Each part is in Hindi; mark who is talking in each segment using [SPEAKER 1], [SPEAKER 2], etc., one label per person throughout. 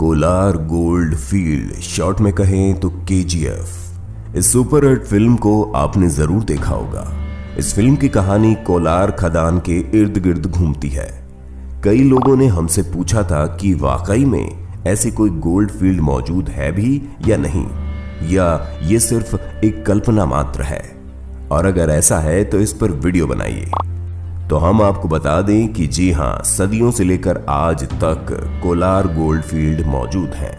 [SPEAKER 1] कोलार गोल्ड फील्ड, शॉर्ट में कहें तो केजीएफ। इस सुपर हिट फिल्म को आपने जरूर देखा होगा। इस फिल्म की कहानी कोलार खदान के इर्द गिर्द घूमती है। कई लोगों ने हमसे पूछा था कि वाकई में ऐसी कोई गोल्ड फील्ड मौजूद है भी या नहीं, या ये सिर्फ एक कल्पना मात्र है, और अगर ऐसा है तो इस पर वीडियो बनाइए। तो हम आपको बता दें कि जी हां, सदियों से लेकर आज तक कोलार गोल्ड फील्ड मौजूद है,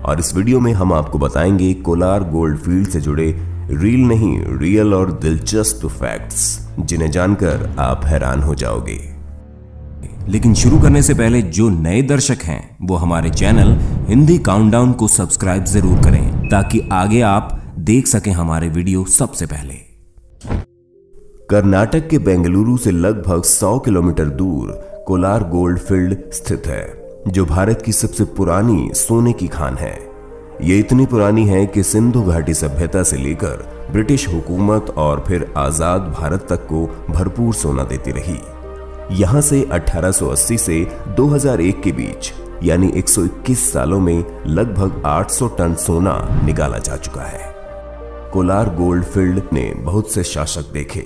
[SPEAKER 1] और इस वीडियो में हम आपको बताएंगे कोलार गोल्ड फील्ड से जुड़े रील नहीं, रियल और दिलचस्प फैक्ट्स, जिन्हें जानकर आप हैरान हो जाओगे।
[SPEAKER 2] लेकिन शुरू करने से पहले जो नए दर्शक हैं वो हमारे चैनल हिंदी काउंटडाउन को सब्सक्राइब जरूर करें, ताकि आगे आप देख सकें हमारे वीडियो सबसे पहले।
[SPEAKER 1] कर्नाटक के बेंगलुरु से लगभग 100 किलोमीटर दूर कोलार गोल्ड फील्ड स्थित है, जो भारत की सबसे पुरानी सोने की खान है। ये इतनी पुरानी है कि सिंधु घाटी सभ्यता से लेकर ब्रिटिश हुकूमत और फिर आजाद भारत तक को भरपूर सोना देती रही। यहां से 1880 से 2001 के बीच यानी 121 सालों में लगभग 800 टन सोना निकाला जा चुका है। कोलार गोल्ड फील्ड ने बहुत से शासक देखे।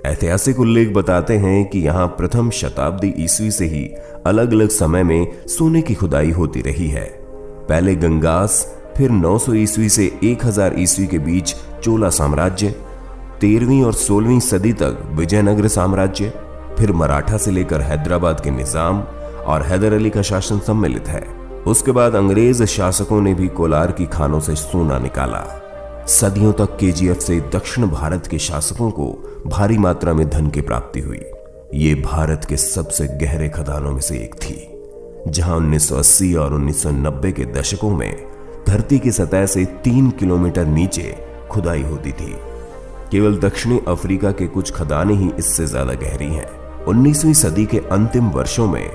[SPEAKER 1] ऐतिहासिक उल्लेख बताते हैं कि यहां प्रथम शताब्दी ईस्वी से ही अलग अलग समय में सोने की खुदाई होती रही है। पहले गंगास, फिर 900 ईस्वी से 1000 ईस्वी के बीच चोला साम्राज्य, 13वीं और 16वीं सदी तक विजयनगर साम्राज्य, फिर मराठा से लेकर हैदराबाद के निजाम और हैदर अली का शासन सम्मिलित है। उसके बाद अंग्रेज शासकों ने भी कोलार की खानों से सोना निकाला। सदियों तक केजीएफ से दक्षिण भारत के शासकों को भारी मात्रा में धन की प्राप्ति हुई। ये भारत के सबसे गहरे खदानों में से एक थी, जहां 1980 और 1990 के दशकों में धरती की सतह से 3 किलोमीटर नीचे खुदाई होती थी। केवल दक्षिणी अफ्रीका के कुछ खदानें ही इससे ज्यादा गहरी हैं। 19वीं सदी के अंतिम वर्षों में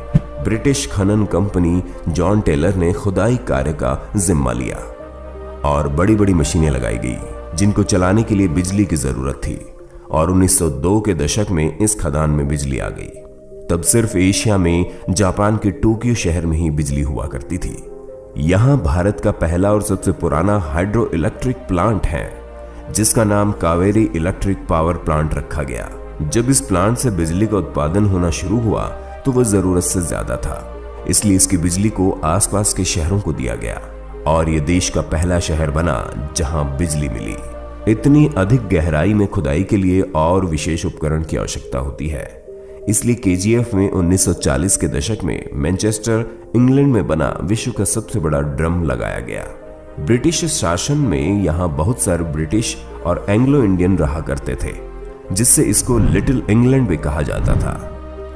[SPEAKER 1] ब्रिटिश खनन कंपनी जॉन टेलर ने खुदाई कार्य का जिम्मा लिया और बड़ी बड़ी मशीनें लगाई गई, जिनको चलाने के लिए बिजली की जरूरत थी, और 1902 के दशक में इस खदान में बिजली आ गई। तब सिर्फ एशिया में जापान के टोक्यो शहर में ही बिजली हुआ करती थी। यहां भारत का पहला और सबसे पुराना हाइड्रो इलेक्ट्रिक प्लांट है, जिसका नाम कावेरी इलेक्ट्रिक पावर प्लांट रखा गया। जब इस प्लांट से बिजली का उत्पादन होना शुरू हुआ तो वह जरूरत से ज्यादा था, इसलिए इसकी बिजली को आसपास के शहरों को दिया गया, और यह देश का पहला शहर बना जहां बिजली मिली। इतनी अधिक गहराई में खुदाई के लिए और विशेष उपकरण की आवश्यकता होती है, इसलिए केजीएफ में 1940 के दशक में मैनचेस्टर, इंग्लैंड में बना विश्व का सबसे बड़ा ड्रम लगाया गया। ब्रिटिश शासन में यहां बहुत सारे ब्रिटिश और एंग्लो इंडियन रहा करते थे, जिससे इसको लिटिल इंग्लैंड भी कहा जाता था,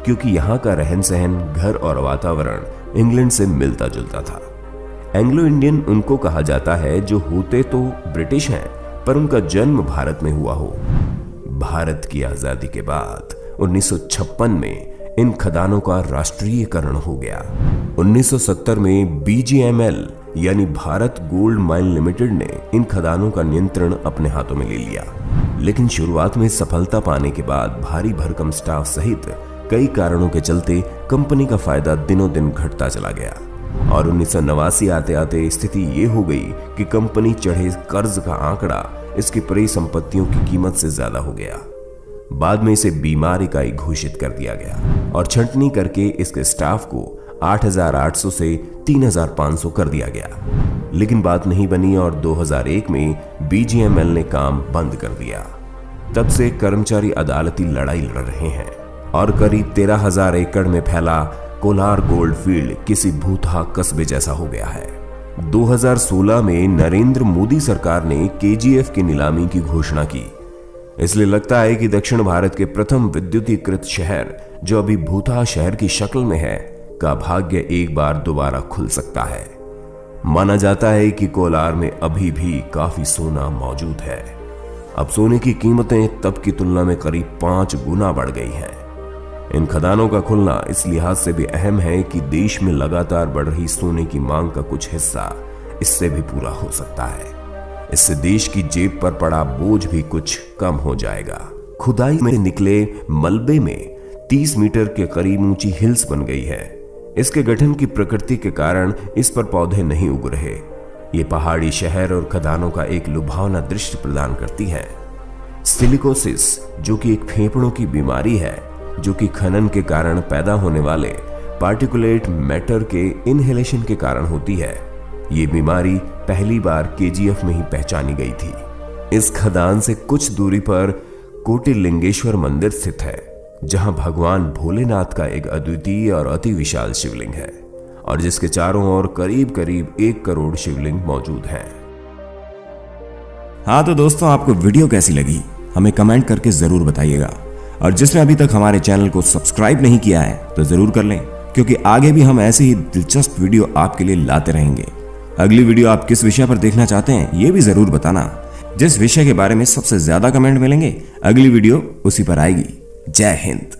[SPEAKER 1] क्योंकि यहां का रहन सहन, घर और वातावरण इंग्लैंड से मिलता जुलता था। एंग्लो इंडियन उनको कहा जाता है जो होते तो ब्रिटिश हैं, पर उनका जन्म भारत में हुआ हो। भारत की आजादी के बाद 1956 में इन खदानों का राष्ट्रीयकरण हो गया। 1970 में बीजीएमएल यानी भारत गोल्ड माइन लिमिटेड ने इन खदानों का नियंत्रण अपने हाथों में ले लिया। लेकिन शुरुआत में सफलता पाने के बाद भारी भरकम स्टाफ सहित कई कारणों के चलते कंपनी का फायदा दिनों दिन घटता चला गया, और 1989 आते आते स्थिति ये हो गई कि कंपनी चढ़े कर्ज का आंकड़ा इसकी परिसंपत्तियों की कीमत से ज्यादा हो गया। बाद में इसे बीमार इकाई घोषित कर दिया गया और छंटनी करके इसके स्टाफ को 8,800 से 3,500 कर दिया गया। लेकिन बात नहीं बनी और 2001 में बीजीएमएल ने काम बंद कर दिया। तब से कर्मचारी अदालती लड़ाई लड़ रहे हैं, और करीब 13,000 एकड़ में फैला कोलार गोल्ड फील्ड किसी भूतहा कस्बे जैसा हो गया है। 2016 में नरेंद्र मोदी सरकार ने केजीएफ की नीलामी की घोषणा की, इसलिए लगता है कि दक्षिण भारत के प्रथम विद्युतीकृत शहर, जो अभी भूतहा शहर की शक्ल में है, का भाग्य एक बार दोबारा खुल सकता है। माना जाता है कि कोलार में अभी भी काफी सोना मौजूद है। अब सोने की कीमतें तब की तुलना में करीब 5 गुना बढ़ गई हैं। इन खदानों का खुलना इस लिहाज से भी अहम है कि देश में लगातार बढ़ रही सोने की मांग का कुछ हिस्सा इससे भी पूरा हो सकता है। इससे देश की जेब पर पड़ा बोझ भी कुछ कम हो जाएगा। खुदाई में निकले मलबे में 30 मीटर के करीब ऊंची हिल्स बन गई है। इसके गठन की प्रकृति के कारण इस पर पौधे नहीं उग रहे। ये पहाड़ी शहर और खदानों का एक लुभावना दृश्य प्रदान करती है। सिलिकोसिस, जो कि एक फेफड़ों की बीमारी है, जो कि खनन के कारण पैदा होने वाले पार्टिकुलेट मैटर के इनहेलेशन के कारण होती है। ये बीमारी पहली बार केजीएफ में ही पहचानी गई थी। इस खदान से कुछ दूरी पर कोटिलिंगेश्वर मंदिर स्थित है, जहां भगवान भोलेनाथ का एक अद्वितीय और अति विशाल शिवलिंग है और जिसके चारों ओर करीब करीब 1 करोड़ शिवलिंग मौजूद हैं।
[SPEAKER 2] हाँ तो दोस्तों, आपको वीडियो कैसी लगी हमें कमेंट करके जरूर बताइएगा, और जिसने अभी तक हमारे चैनल को सब्सक्राइब नहीं किया है तो जरूर कर लें, क्योंकि आगे भी हम ऐसे ही दिलचस्प वीडियो आपके लिए लाते रहेंगे। अगली वीडियो आप किस विषय पर देखना चाहते हैं ये भी जरूर बताना। जिस विषय के बारे में सबसे ज्यादा कमेंट मिलेंगे अगली वीडियो उसी पर आएगी। जय हिंद।